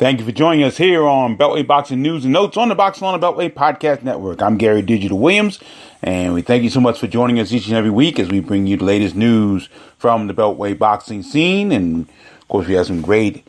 Thank you for joining us here on Beltway Boxing News and Notes on the Boxing on the Beltway Podcast Network. I'm Gary Digital Williams, and we thank you so much for joining us each and every week as we bring you the latest news from the Beltway boxing scene. And of course, we have some great,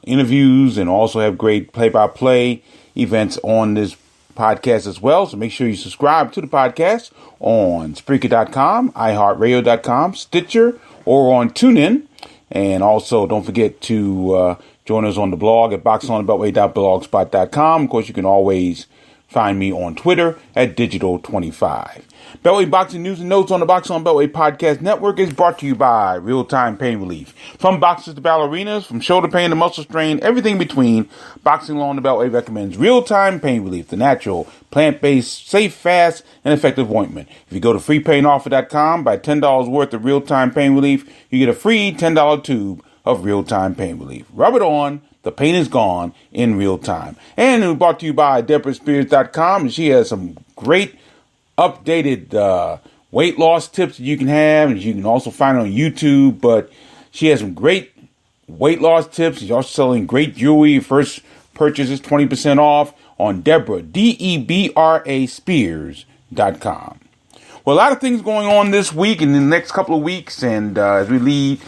interviews, and also have great play-by-play events on this podcast as well. So make sure you subscribe to the podcast on Spreaker.com, iHeartRadio.com, Stitcher, or on TuneIn. And also, don't forget to join us on the blog at boxonthebeltway.blogspot.com. Of course, you can always find me on Twitter at Digital25. Beltway Boxing News and Notes on the Boxing on Beltway Podcast Network is brought to you by Real-Time Pain Relief. From boxers to ballerinas, from shoulder pain to muscle strain, everything in between, Boxing Law on the Beltway recommends Real-Time Pain Relief, the natural, plant-based, safe, fast, and effective ointment. If you go to freepainoffer.com, buy $10 worth of Real-Time Pain Relief, you get a free $10 tube of Real-Time Pain Relief. Rub it on. The pain is gone in real time. And we're brought to you by DeborahSpears.com, and she has some great updated weight loss tips that you can have, and you can also find it on YouTube. But she has some great weight loss tips. She's also selling great jewelry. Your first purchase is 20% off on Deborah, Debra Spears.com. Well, a lot of things going on this week and in the next couple of weeks, and as we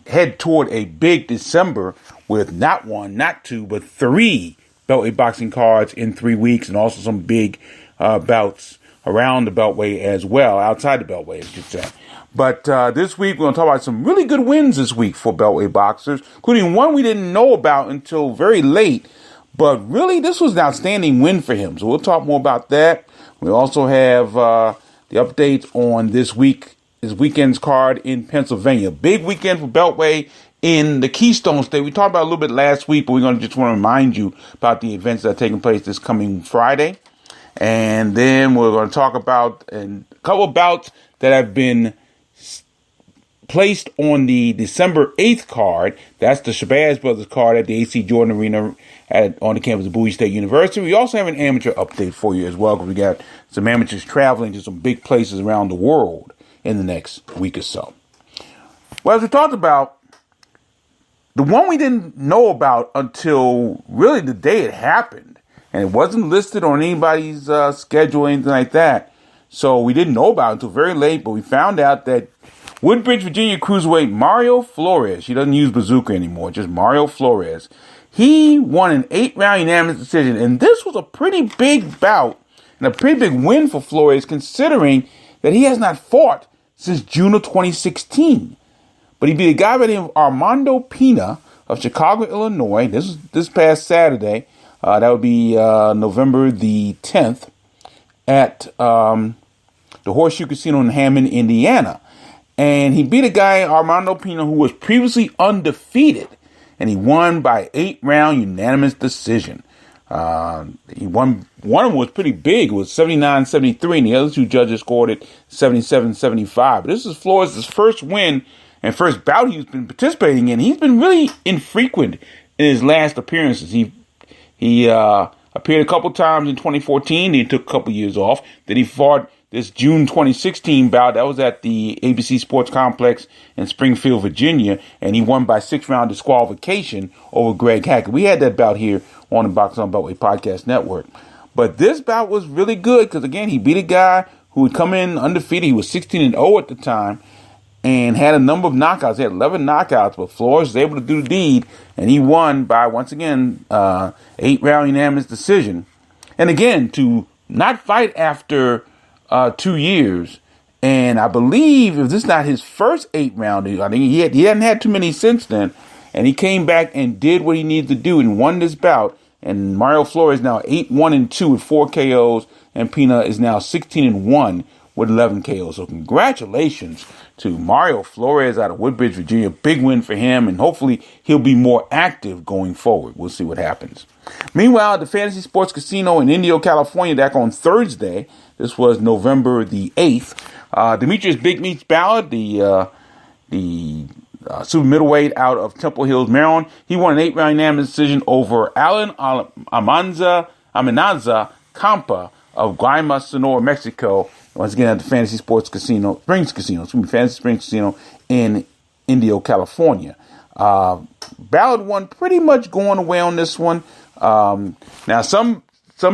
head toward a big December with not one, not two, but three Beltway boxing cards in 3 weeks, and also some big bouts around the Beltway as well, outside the Beltway, as you say. But this week, we're going to talk about some really good wins this week for Beltway boxers, including one we didn't know about until very late. But really, this was an outstanding win for him. So we'll talk more about that. We also have the updates on this weekend's card in Pennsylvania. Big weekend for Beltway in the Keystone State. We talked about it a little bit last week, but we're going to just want to remind you about the events that are taking place this coming Friday. And then we're going to talk about a couple of bouts that have been placed on the December 8th card. That's the Shabazz Brothers card at the A.C. Jordan Arena on the campus of Bowie State University. We also have an amateur update for you as well, because we got some amateurs traveling to some big places around the world in the next week or so. Well, as we talked about, the one we didn't know about until really the day it happened, and it wasn't listed on anybody's schedule or anything like that, so we didn't know about it until very late, but we found out that Woodbridge, Virginia cruiserweight Mario Flores, he doesn't use bazooka anymore, just Mario Flores, he won an 8-round unanimous decision, and this was a pretty big bout and a pretty big win for Flores, considering that he has not fought since June of 2016. But he beat a guy by the name of Armando Pina of Chicago, Illinois. This past Saturday. That would be November the 10th at the Horseshoe Casino in Hammond, Indiana. And he beat a guy, Armando Pina, who was previously undefeated. And he won by 8-round unanimous decision. He won. One of them was pretty big. It was 79-73, and the other two judges scored it 77-75. But this is Flores' first win and first bout he's been participating in. He's been really infrequent in his last appearances. He appeared a couple times in 2014. He took a couple years off. Then he fought this June 2016 bout. That was at the ABC Sports Complex in Springfield, Virginia, and he won by 6-round disqualification over Greg Hackett. We had that bout here on the Boxing on Beltway Podcast Network. But this bout was really good because, again, he beat a guy who had come in undefeated. He was 16-0 at the time and had a number of knockouts. He had 11 knockouts, but Flores was able to do the deed, and he won by, once again, 8-round unanimous decision. And again, to not fight after 2 years, and I believe if this is not his first 8-round, I think he hadn't had too many since then, and he came back and did what he needed to do and won this bout. And Mario Flores now 8-1-2 with 4 KOs, and Pina is now 16-1 with 11 KOs. So congratulations to Mario Flores out of Woodbridge, Virginia. Big win for him, and hopefully he'll be more active going forward. We'll see what happens. Meanwhile, at the Fantasy Sports Casino in Indio, California, back on Thursday, this was November the 8th, Demetrius Big Meats Ballard, the super middleweight out of Temple Hills, Maryland, he won an 8-round unanimous decision over Alan Amenaza Campa of Guaymas, Sonora, Mexico. Once again, at the Fantasy Springs Casino in Indio, California. Ballard won pretty much going away on this one. Now some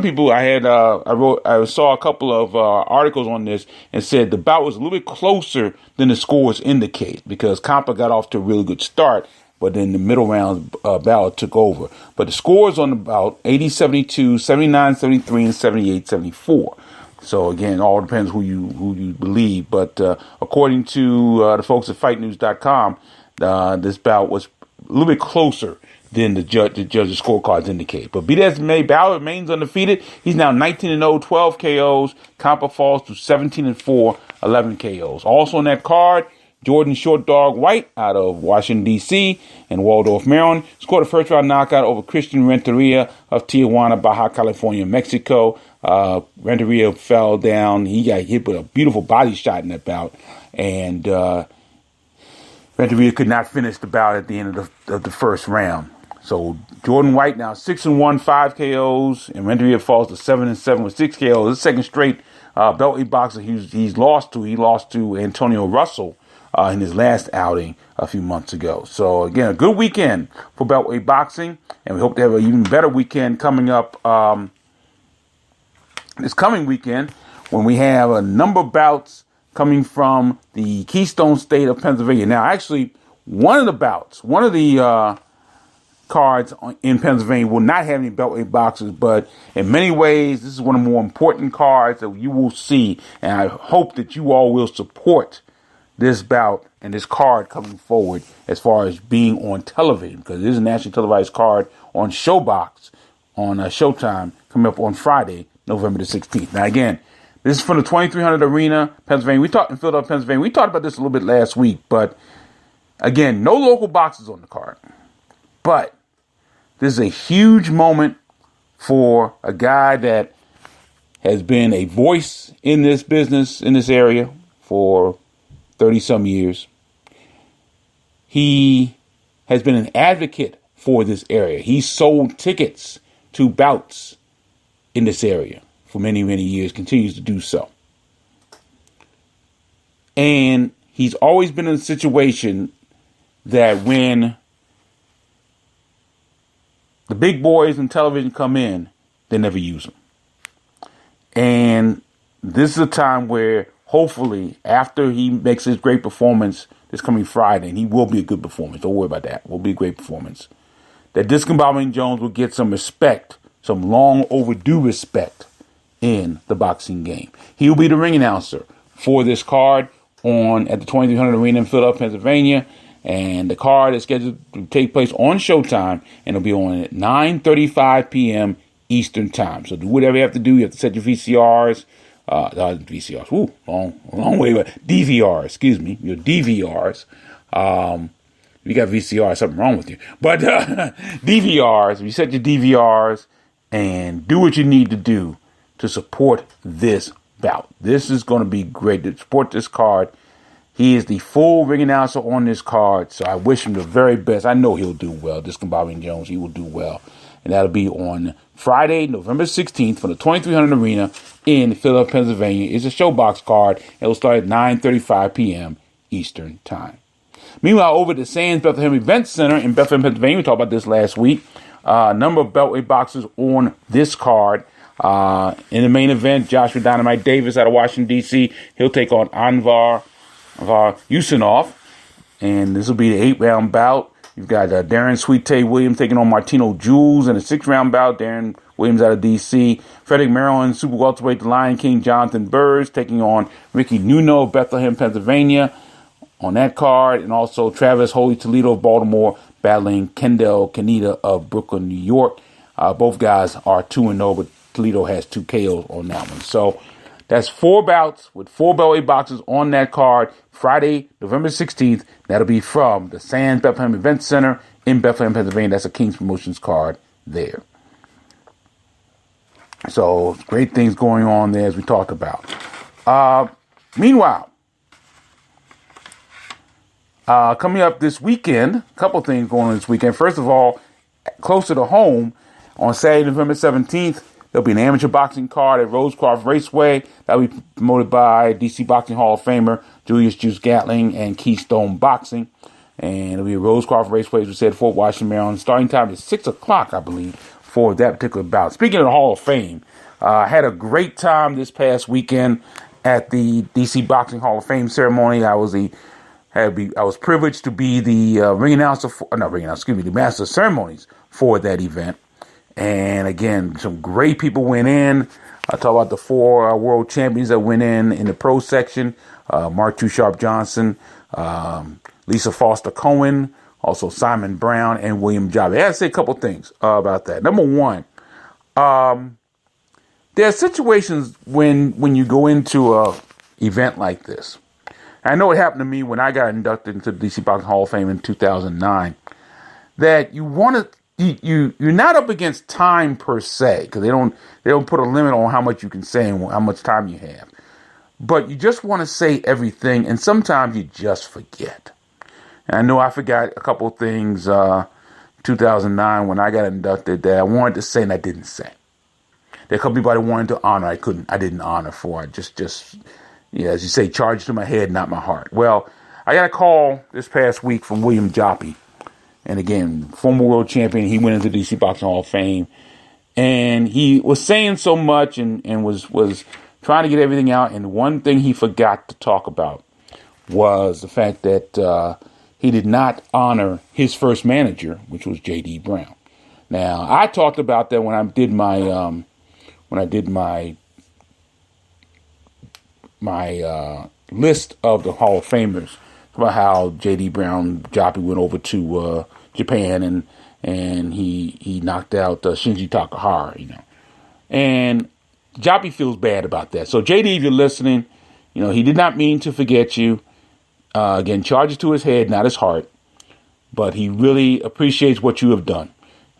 people I saw a couple of articles on this and said the bout was a little bit closer than the scores indicate because Compa got off to a really good start, but then the middle rounds Ballard took over. But the scores on the bout 80-72, 79-73, and 78-74. So again, all depends who you believe. But according to the folks at FightNews.com, this bout was a little bit closer than the judges' scorecards indicate. But be that as it may, Ballard remains undefeated. He's now 19-0, 12 KOs. Compa falls to 17-4, 11 KOs. Also on that card, Jordan Short Dog White out of Washington, D.C. and Waldorf, Maryland, scored a first-round knockout over Christian Renteria of Tijuana, Baja California, Mexico. Renteria fell down. He got hit with a beautiful body shot in that bout. And Renteria could not finish the bout at the end of the first round. So Jordan White now 6-1, 5 KOs, and Renteria falls to 7-7 with 6 KOs. His second straight Beltway boxer he's lost to. He lost to Antonio Russell in his last outing a few months ago. So again, a good weekend for Beltway boxing, and we hope to have an even better weekend coming up this coming weekend when we have a number of bouts coming from the Keystone State of Pennsylvania. Now, actually, one of the cards in Pennsylvania will not have any Beltway boxers, but in many ways, this is one of the more important cards that you will see, and I hope that you all will support this bout and this card coming forward as far as being on television, because it is a nationally televised card on Showbox on Showtime coming up on Friday, November the 16th. Now, again, this is from the 2300 Arena, Pennsylvania. We talked in Philadelphia, Pennsylvania. We talked about this a little bit last week, but again, no local boxers on the card. But this is a huge moment for a guy that has been a voice in this business, in this area for 30-some years. He has been an advocate for this area. He sold tickets to bouts in this area for many, many years, continues to do so. And he's always been in a situation that when the big boys in television come in, they never use them. And this is a time where hopefully after he makes his great performance this coming Friday, and he will be a good performance, don't worry about that, it will be a great performance, that Discombobulating Jones will get some respect, some long overdue respect in the boxing game. He will be the ring announcer for this card at the 2300 Arena in Philadelphia, Pennsylvania. And the card is scheduled to take place on Showtime, and it'll be on at 9:35 p.m. Eastern Time. So do whatever you have to do. You have to set your VCRs. VCRs. Ooh, long way. DVRs, excuse me. Your DVRs. If you got VCR, something wrong with you. But DVRs, you set your DVRs and do what you need to do to support this bout. This is going to be great to support this card. He is the full ring announcer on this card, so I wish him the very best. I know he'll do well. Discombobulating Jones, he will do well. And that'll be on Friday, November 16th from the 2300 Arena in Philadelphia, Pennsylvania. It's a Showbox card. It'll start at 9:35 p.m. Eastern Time. Meanwhile, over at the Sands Bethlehem Event Center in Bethlehem, Pennsylvania, we talked about this last week. A number of Beltway boxers on this card. In the main event, Joshua Dynamite Davis out of Washington, D.C. He'll take on Anvar Usinov, and this will be the 8-round bout. You've got Darren Sweet Tay Williams taking on Martino Jules in a 6-round bout. Darren Williams out of D.C. Frederick Maryland, super welterweight, the Lion King, Jonathan Burrs taking on Ricky Nuno of Bethlehem, Pennsylvania on that card. And also Travis Holy Toledo of Baltimore battling Kendall Kaneda of Brooklyn, New York. Both guys are 2-0, but Toledo has 2 KOs on that one. So that's 4 bouts with 4 Beltway boxers on that card. Friday, November 16th. That'll be from the Sands Bethlehem Event Center in Bethlehem, Pennsylvania. That's a King's Promotions card there. So great things going on there as we talked about. Meanwhile, coming up this weekend, a couple things going on this weekend. First of all, closer to home, on Saturday, November 17th, there'll be an amateur boxing card at Rosecroft Raceway. That'll be promoted by DC Boxing Hall of Famer Julius Juice Gatling and Keystone Boxing. And it'll be a Rosecroft Raceway, as we said, Fort Washington, Maryland. Starting time is 6 o'clock, I believe, for that particular bout. Speaking of the Hall of Fame, I had a great time this past weekend at the DC Boxing Hall of Fame ceremony. I was privileged to be the the master of ceremonies for that event. And again, some great people went in. I talk about the 4 world champions that went in the pro section. Mark Too Sharp Johnson, Lisa Foster Cohen, also Simon Brown, and William Jobby. I have to say a couple things about that. Number one, there are situations when you go into a event like this. I know it happened to me when I got inducted into the DC Boxing Hall of Fame in 2009, that you want to, you're not up against time per se, because they don't put a limit on how much you can say and how much time you have. But you just want to say everything, and sometimes you just forget. And I know I forgot a couple of things 2009 when I got inducted that I wanted to say and I didn't say. There are a couple people I wanted to honor, I didn't honor for. I just as you say, charged to my head, not my heart. Well, I got a call this past week from William Jobby. And again, former world champion, he went into the DC Boxing Hall of Fame. And he was saying so much and was trying to get everything out. And one thing he forgot to talk about was the fact that he did not honor his first manager, which was J.D. Brown. Now, I talked about that when I did my list of the Hall of Famers, about how J.D. Brown, Jobby went over to Japan and he knocked out Shinji Takahara, And Jobby feels bad about that. So J.D., if you're listening, he did not mean to forget you. Again, charges to his head, not his heart. But he really appreciates what you have done.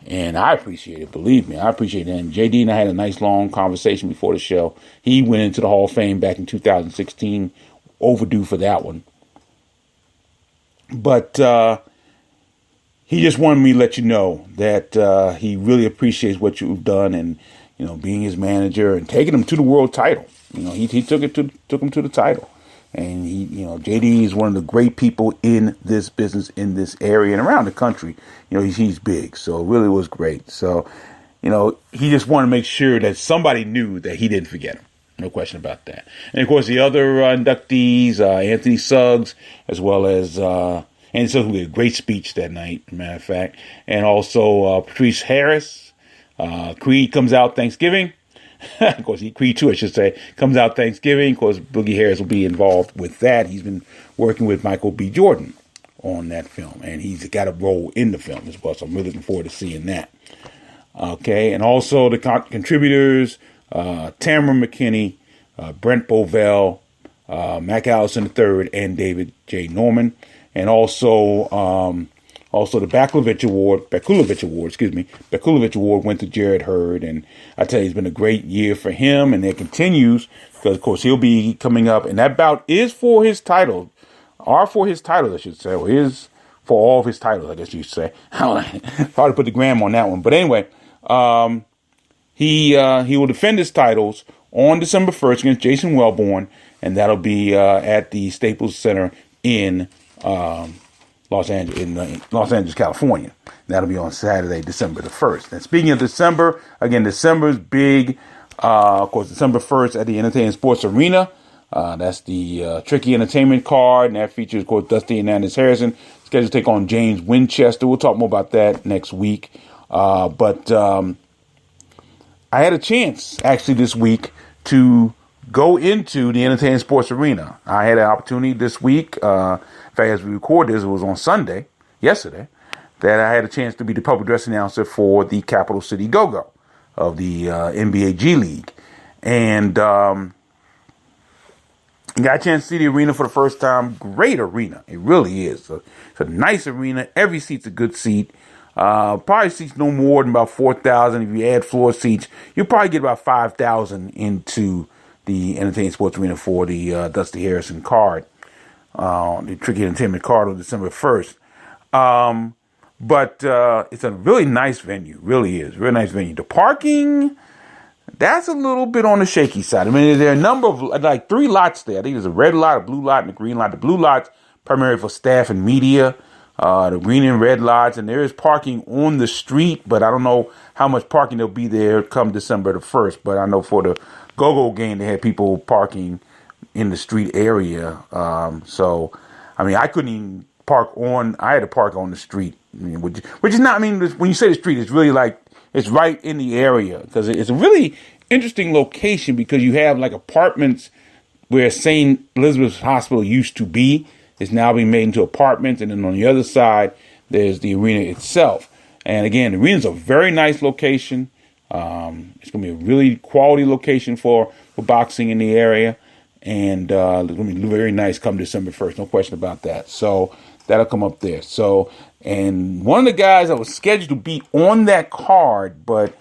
And I appreciate it. Believe me, I appreciate it. And JD and I had a nice long conversation before the show. He went into the Hall of Fame back in 2016. Overdue for that one. But he just wanted me to let you know that he really appreciates what you've done and, being his manager and taking him to the world title. He took him to the title. And JD is one of the great people in this business, in this area, and around the country. He's big, so it really was great. So, he just wanted to make sure that somebody knew that he didn't forget him. No question about that. And of course, the other inductees, Anthony Suggs, as well as Anthony Suggs, who did a great speech that night, as a matter of fact, and also Patrice Harris. Creed comes out Thanksgiving. Of course, Creed 2, I should say, comes out Thanksgiving. Of course, Boogie Harris will be involved with that. He's been working with Michael B. Jordan on that film, and he's got a role in the film as well, so I'm really looking forward to seeing that. Okay, and also the contributors, Tamara McKinney, Brent Bovell, Mac Allison III, and David J. Norman, and also the Bakulovich Award went to Jared Hurd, and I tell you, it's been a great year for him, and it continues because, of course, he'll be coming up, and that bout is for his title, or for his titles, I should say, or is for all of his titles, I guess you should say. Hard to put the gram on that one, but anyway, he will defend his titles on December 1st against Jason Wellborn, and that'll be at the Staples Center in Los Angeles, California. That'll be on Saturday, December the 1st. And speaking of December, again, December's big. Of course, December 1st at the Entertainment Sports Arena. That's the Tricky Entertainment card, and that features, of course, Dusty Hernandez Harrison, scheduled to take on James Winchester. We'll talk more about that next week. But I had a chance, actually, this week to go into the Entertainment Sports Arena. I had an opportunity this week. In fact, as we record this, it was on Sunday, yesterday, that I had a chance to be the public address announcer for the Capital City Go-Go of the NBA G League. And got a chance to see the arena for the first time. Great arena. It really is. It's a nice arena. Every seat's a good seat. Probably seats no more than about 4,000. If you add floor seats, you'll probably get about 5,000 into the Entertainment Sports Arena for the Dusty Harrison card, the Tricky Entertainment card on December 1st. But it's a really nice venue, really is. Really nice venue. The parking, that's a little bit on the shaky side. I mean, there are a number of, like 3 lots there. I think there's a red lot, a blue lot, and a green lot. The blue lot's primarily for staff and media. the green and red lots, and there is parking on the street, but I don't know how much parking there'll be there come December the 1st. But I know for the go-go game, they had people parking in the street area. So, I mean, I couldn't even I had to park on the street, which is not, I mean, when you say the street, it's really like, it's right in the area, because it's a really interesting location, because you have like apartments where St. Elizabeth's Hospital used to be. It's now being made into apartments, and then on the other side, there's the arena itself. And again, the arena's a very nice location. It's going to be a really quality location for boxing in the area, and it's going to be very nice come December 1st, no question about that. So that'll come up there. So, and one of the guys that was scheduled to be on that card, but,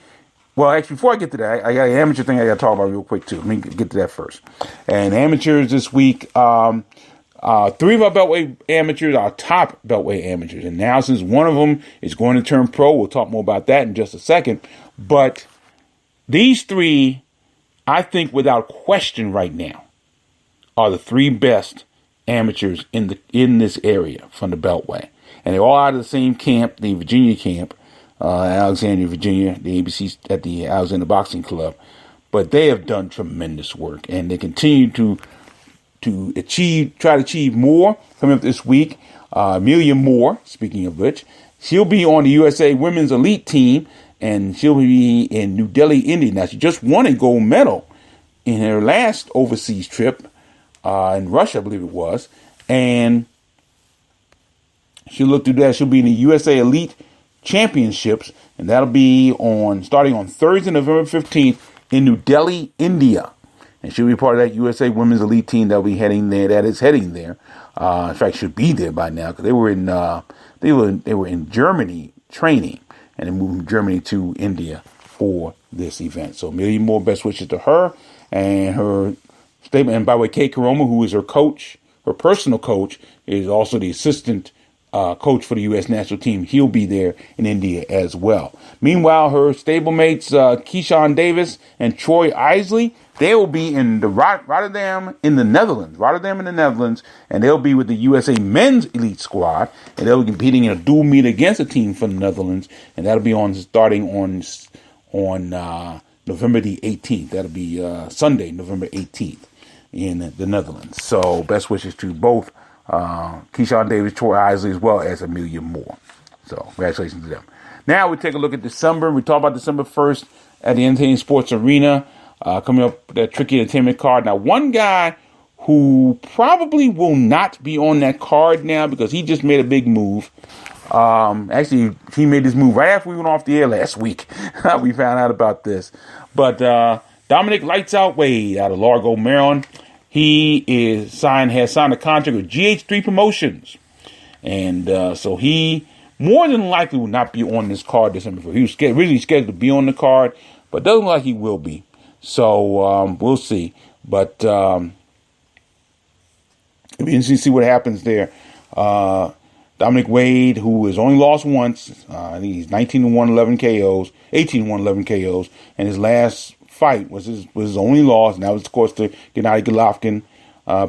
well, actually, before I get to that, I got an amateur thing I got to talk about real quick, too. Let me get to that first. And amateurs this week, 3 of our Beltway amateurs are top Beltway amateurs. And now, since one of them is going to turn pro, we'll talk more about that in just a second. But these 3, I think without question right now, are the 3 best amateurs in this area from the Beltway. And they're all out of the same camp, the Virginia camp, Alexandria, Virginia, the ABC at the Alexander Boxing Club. But they have done tremendous work, and they continue to try to achieve more coming up this week. Amelia Moore, speaking of which, she'll be on the USA Women's Elite Team, and she'll be in New Delhi, India. Now, she just won a gold medal in her last overseas trip in Russia, I believe it was, and she'll look through that. She'll be in the USA Elite Championships, and that'll be starting on Thursday, November 15th in New Delhi, India. And she'll be part of that USA Women's Elite team that'll be heading there. That is heading there. In fact, should be there by now, because they were in Germany training, and then moved from Germany to India for this event. So, Amelia Moore, best wishes to her and her statement. And by the way, Kate Karoma, who is her coach, her personal coach, is also the assistant coach for the U.S. national team. He'll be there in India as well. Meanwhile, her stablemates, Keyshawn Davis and Troy Isley, they will be in the Rotterdam in the Netherlands, and they'll be with the USA Men's Elite Squad, and they'll be competing in a dual meet against a team from the Netherlands, and that'll be starting on November the 18th. That'll be Sunday, November 18th in the Netherlands. So best wishes to both Keyshawn Davis, Troy Isley, as well as Amelia Moore. So congratulations to them. Now we take a look at December. We talk about December 1st at the Entertainment Sports Arena. Coming up, that tricky entertainment card. Now, one guy who probably will not be on that card now, because he just made a big move. Actually, he made this move right after we went off the air last week. We found out about this. But Dominic Lights Out Wade out of Largo, Maryland. He has signed a contract with GH3 Promotions. And so he more than likely will not be on this card December 1st. He was originally scheduled to be on the card, but doesn't look like he will be. So we'll see. But it'll be interesting to see what happens there. Dominic Wade, who has only lost once, I think he's 19-1, 11 KOs, 18-1, 11 KOs, and his last fight was his only loss, and that was, of course, to Gennady Golovkin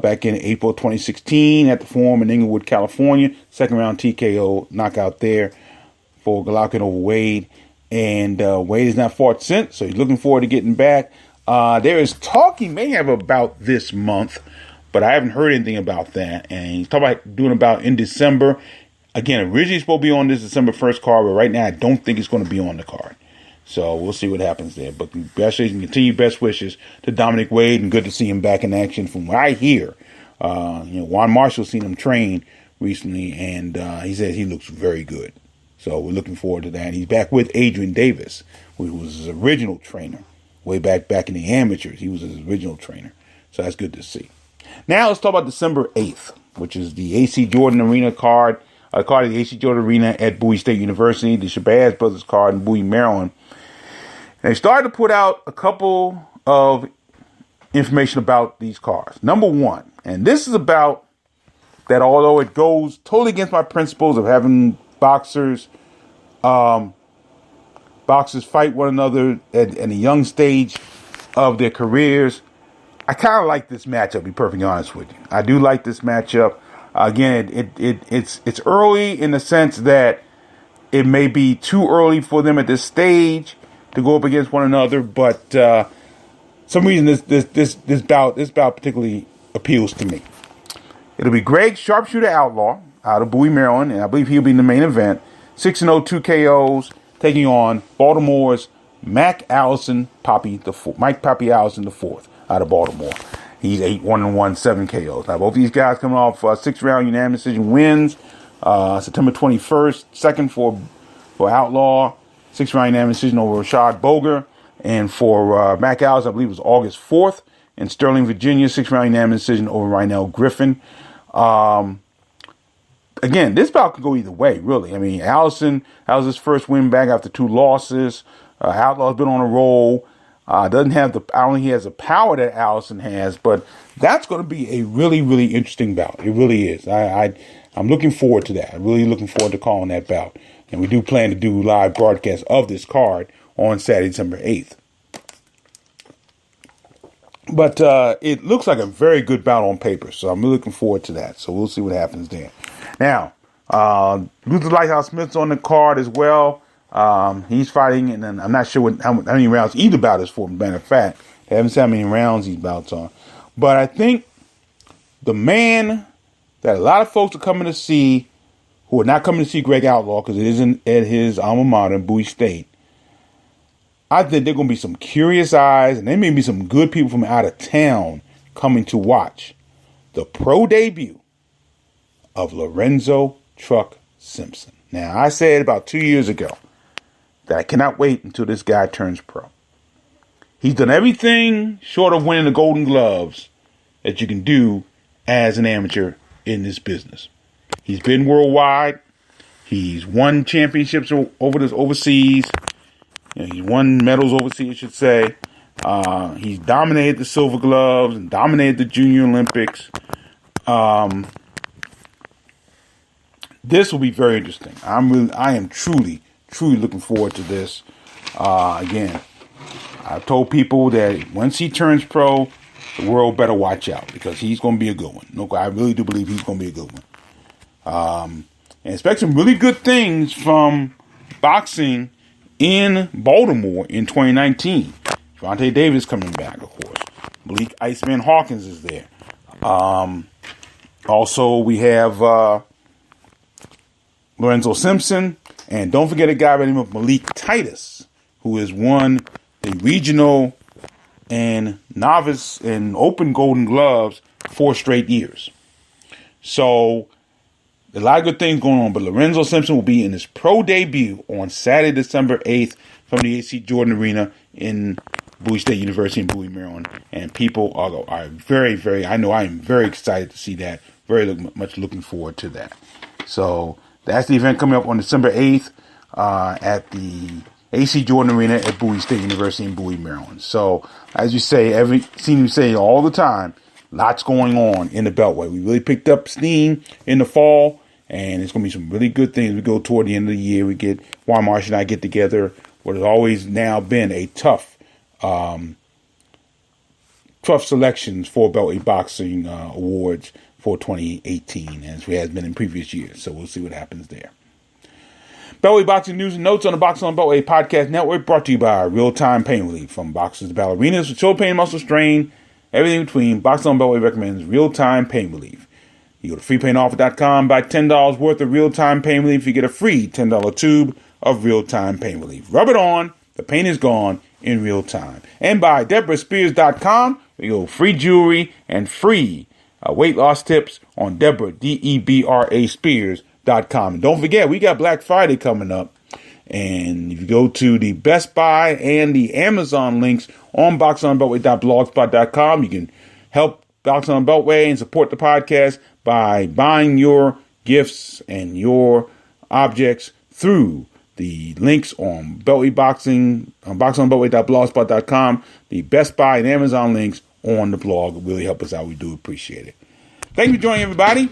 back in April 2016 at the Forum in Inglewood, California. Second round TKO knockout there for Golovkin over Wade. And Wade has not fought since, so he's looking forward to getting back. There is talk he may have about this month, but I haven't heard anything about that. And he's talking about doing about in December. Again, originally supposed to be on this December 1st card, but right now I don't think it's going to be on the card. So we'll see what happens there. But congratulations and continued best wishes to Dominic Wade, and good to see him back in action. From what I hear, Juan Marshall's seen him train recently, and he says he looks very good. So we're looking forward to that. He's back with Adrian Davis, who was his original trainer way back in the amateurs. He was his original trainer. So that's good to see. Now let's talk about December 8th, which is the AC Jordan Arena card. A card of the AC Jordan Arena at Bowie State University, the Shabazz Brothers card in Bowie, Maryland. And they started to put out a couple of information about these cards. Number one, and this is about that, although it goes totally against my principles of having boxers fight one another at a young stage of their careers, I kind of like this matchup, to be perfectly honest with you. I do like this matchup. Again, it's early in the sense that it may be too early for them at this stage to go up against one another, but some reason this bout particularly appeals to me. It'll be Greg Sharpshooter Outlaw out of Bowie, Maryland, and I believe he'll be in the main event. 6-0, 2 KOs, taking on Baltimore's Mike Allison Allison IV out of Baltimore. He's 8-1-1, 7 KOs. Now, both these guys coming off 6-round unanimous decision wins. September 21st, second for Outlaw, 6-round unanimous decision over Rashad Boger. And for Mac Allison, I believe it was August 4th. In Sterling, Virginia, 6-round unanimous decision over Rynell Griffin. Again, this bout could go either way, really. I mean, Allison, that was his first win back after 2 losses. Outlaw's been on a roll. Doesn't have I don't think he has the power that Allison has, but that's going to be a really, really interesting bout. It really is. I'm looking forward to that. I'm really looking forward to calling that bout. And we do plan to do live broadcasts of this card on Saturday, December 8th. But it looks like a very good bout on paper, so I'm really looking forward to that. So we'll see what happens there. Now, Luther Lighthouse Smith's on the card as well. He's fighting, and then I'm not sure how many rounds either bout is for. Matter of fact, I haven't seen how many rounds these bouts are. But I think the man that a lot of folks are coming to see, who are not coming to see Greg Outlaw because it isn't at his alma mater, Bowie State, I think there are going to be some curious eyes, and there may be some good people from out of town coming to watch the pro debut of Lorenzo Truck Simpson. Now, I said about 2 years ago that I cannot wait until this guy turns pro. He's done everything short of winning the Golden Gloves that you can do as an amateur in this business. He's been worldwide. He's won championships overseas. He's won medals overseas, I should say. He's dominated the Silver Gloves and dominated the Junior Olympics. This will be very interesting. I am truly looking forward to this. Again, I've told people that once he turns pro, the world better watch out because he's going to be a good one. No, I really do believe he's going to be a good one. And expect some really good things from boxing in Baltimore in 2019. Javante Davis coming back, of course. Malik Iceman Hawkins is there. Also, we have Lorenzo Simpson. And don't forget a guy by the name of Malik Titus, who has won the regional and novice and open Golden Gloves 4 straight years. So, a lot of good things going on. But Lorenzo Simpson will be in his pro debut on Saturday, December 8th from the A.C. Jordan Arena in Bowie State University in Bowie, Maryland. And people are very, very, I know I am very excited to see that. Very much looking forward to that. So, that's the event coming up on December 8th at the A.C. Jordan Arena at Bowie State University in Bowie, Maryland. So, as you say, seem to say all the time, lots going on in the Beltway. We really picked up steam in the fall, and it's going to be some really good things. We go toward the end of the year. We get Juan Marsh and I get together. What has always now been a tough selections for Beltway Boxing Awards for 2018, as it has been in previous years. So we'll see what happens there. Beltway Boxing News and Notes on the Boxing on Beltway Podcast Network, brought to you by Real Time Pain Relief. From boxers to ballerinas with shoulder pain, muscle strain, everything in between, Boxing on Beltway recommends Real Time Pain Relief. You go to freepainoffer.com, buy $10 worth of Real Time Pain Relief, you get a free $10 tube of Real Time Pain Relief. Rub it on, the pain is gone in real time. And by DeborahSpears.com, you go free jewelry and free weight loss tips on Deborah, DEBRA Spears.com. And don't forget, we got Black Friday coming up. And if you go to the Best Buy and the Amazon links on boxonbeltway.blogspot.com, you can help Boxing on Beltway and support the podcast by buying your gifts and your objects through the links on Beltway Boxing, on boxonbeltway.blogspot.com, the Best Buy and Amazon links on the blog. It really help us out. We do appreciate it. Thank you for joining, everybody.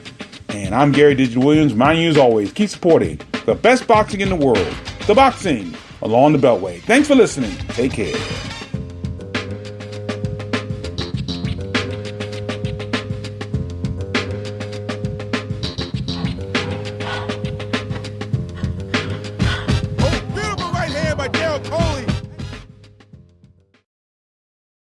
And I'm Gary Digital Williams. Reminding you, as always, keep supporting the best boxing in the world, the boxing along the Beltway. Thanks for listening. Take care.